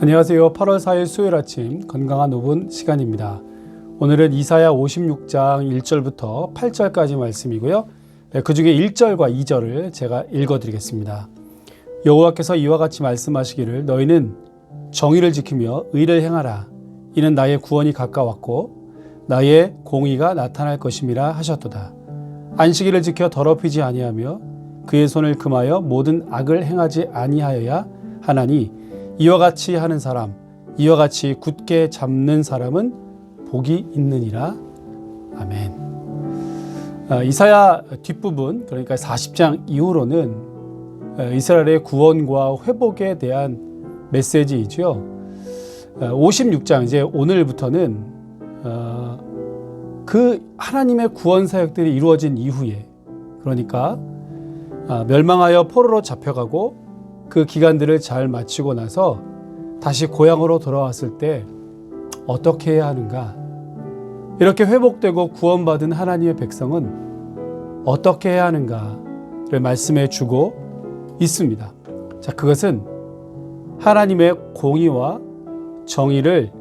안녕하세요. 8월 4일 수요일 아침 건강한 5분 시간입니다. 오늘은 이사야 56장 1절부터 8절까지 말씀이고요. 그 중에 1절과 2절을 제가 읽어드리겠습니다. 여호와께서 이와 같이 말씀하시기를 너희는 정의를 지키며 의를 행하라. 이는 나의 구원이 가까웠고 나의 공의가 나타날 것임이라 하셨도다. 안식일을 지켜 더럽히지 아니하며 그의 손을 금하여 모든 악을 행하지 아니하여야 하나니 이와 같이 하는 사람, 이와 같이 굳게 잡는 사람은 복이 있느니라. 아멘. 이사야 뒷부분, 그러니까 40장 이후로는 이스라엘의 구원과 회복에 대한 메시지이죠. 56장, 이제 오늘부터는 그 하나님의 구원 사역들이 이루어진 이후에, 그러니까 멸망하여 포로로 잡혀가고 그 기간들을 잘 마치고 나서 다시 고향으로 돌아왔을 때 어떻게 해야 하는가? 이렇게 회복되고 구원받은 하나님의 백성은 어떻게 해야 하는가를 말씀해 주고 있습니다. 자, 그것은 하나님의 공의와 정의를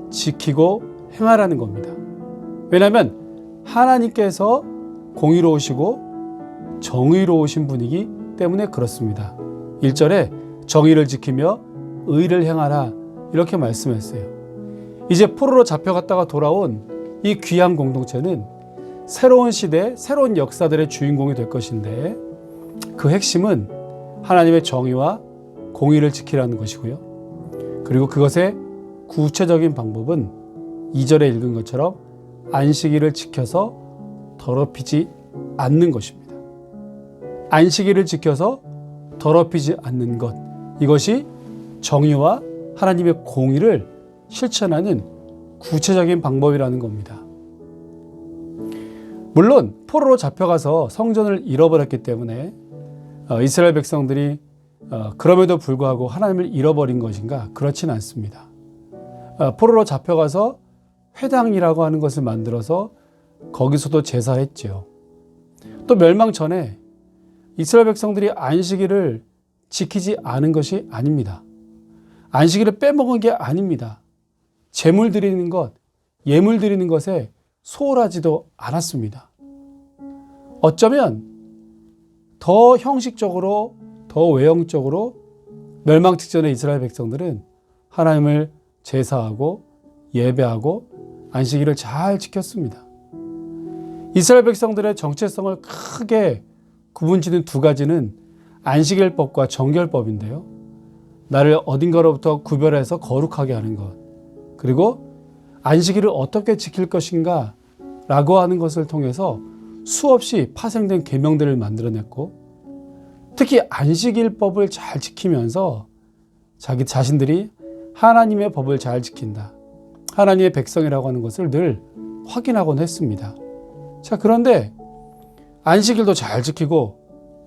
지키고 행하라는 겁니다. 왜냐하면 하나님께서 공의로우시고 정의로우신 분이기 때문에 그렇습니다. 1절에 정의를 지키며 의를 행하라 이렇게 말씀했어요. 이제 포로로 잡혀갔다가 돌아온 이 귀한 공동체는 새로운 시대, 새로운 역사들의 주인공이 될 것인데 그 핵심은 하나님의 정의와 공의를 지키라는 것이고요. 그리고 그것의 구체적인 방법은 2절에 읽은 것처럼 안식일을 지켜서 더럽히지 않는 것입니다. 안식일을 지켜서 더럽히지 않는 것, 이것이 정의와 하나님의 공의를 실천하는 구체적인 방법이라는 겁니다. 물론 포로로 잡혀가서 성전을 잃어버렸기 때문에 이스라엘 백성들이 그럼에도 불구하고 하나님을 잃어버린 것인가? 그렇진 않습니다. 포로로 잡혀가서 회당이라고 하는 것을 만들어서 거기서도 제사했죠. 또 멸망 전에 이스라엘 백성들이 안식일을 지키지 않은 것이 아닙니다. 안식일을 빼먹은 게 아닙니다. 제물 드리는 것, 예물 드리는 것에 소홀하지도 않았습니다. 어쩌면 더 형식적으로, 더 외형적으로 멸망 직전에 이스라엘 백성들은 하나님을 제사하고 예배하고 안식일을 잘 지켰습니다. 이스라엘 백성들의 정체성을 크게 구분짓는 두 가지는 안식일법과 정결법인데요. 나를 어딘가로부터 구별해서 거룩하게 하는 것, 그리고 안식일을 어떻게 지킬 것인가 라고 하는 것을 통해서 수없이 파생된 계명들을 만들어냈고, 특히 안식일법을 잘 지키면서 자기 자신들이 하나님의 법을 잘 지킨다, 하나님의 백성이라고 하는 것을 늘 확인하곤 했습니다. 자, 그런데 안식일도 잘 지키고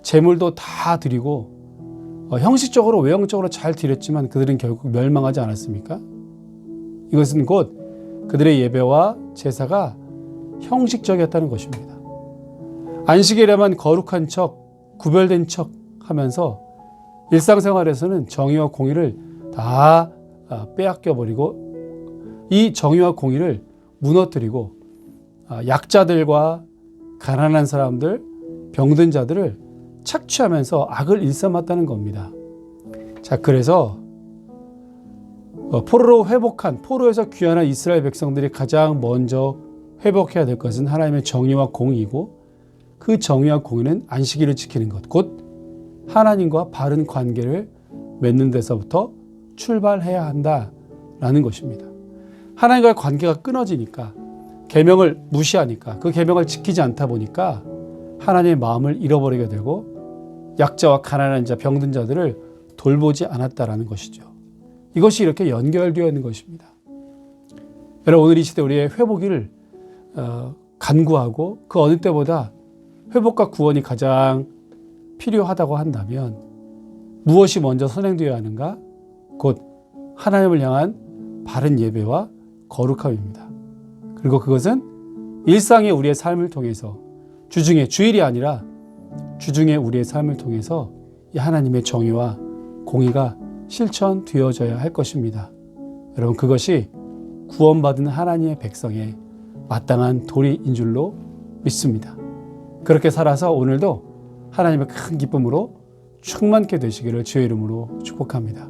제물도 다 드리고 형식적으로 외형적으로 잘 드렸지만 그들은 결국 멸망하지 않았습니까? 이것은 곧 그들의 예배와 제사가 형식적이었다는 것입니다. 안식일에만 거룩한 척, 구별된 척 하면서 일상생활에서는 정의와 공의를 다 빼앗겨버리고 이 정의와 공의를 무너뜨리고 약자들과 가난한 사람들, 병든 자들을 착취하면서 악을 일삼았다는 겁니다. 자, 그래서 포로로 회복한, 포로에서 귀환한 이스라엘 백성들이 가장 먼저 회복해야 될 것은 하나님의 정의와 공의이고, 그 정의와 공의는 안식일을 지키는 것, 곧 하나님과 바른 관계를 맺는 데서부터 출발해야 한다라는 것입니다. 하나님과의 관계가 끊어지니까, 계명을 무시하니까, 그 계명을 지키지 않다 보니까 하나님의 마음을 잃어버리게 되고 약자와 가난한 자, 병든 자들을 돌보지 않았다라는 것이죠. 이것이 이렇게 연결되어 있는 것입니다. 여러분, 오늘 이 시대 우리의 회복을 간구하고 그 어느 때보다 회복과 구원이 가장 필요하다고 한다면 무엇이 먼저 선행되어야 하는가? 곧 하나님을 향한 바른 예배와 거룩함입니다. 그리고 그것은 일상의 우리의 삶을 통해서 주중에, 주일이 아니라 주중에 우리의 삶을 통해서 이 하나님의 정의와 공의가 실천되어져야 할 것입니다. 여러분, 그것이 구원받은 하나님의 백성의 마땅한 도리인 줄로 믿습니다. 그렇게 살아서 오늘도 하나님의 큰 기쁨으로 충만케 되시기를 주의 이름으로 축복합니다.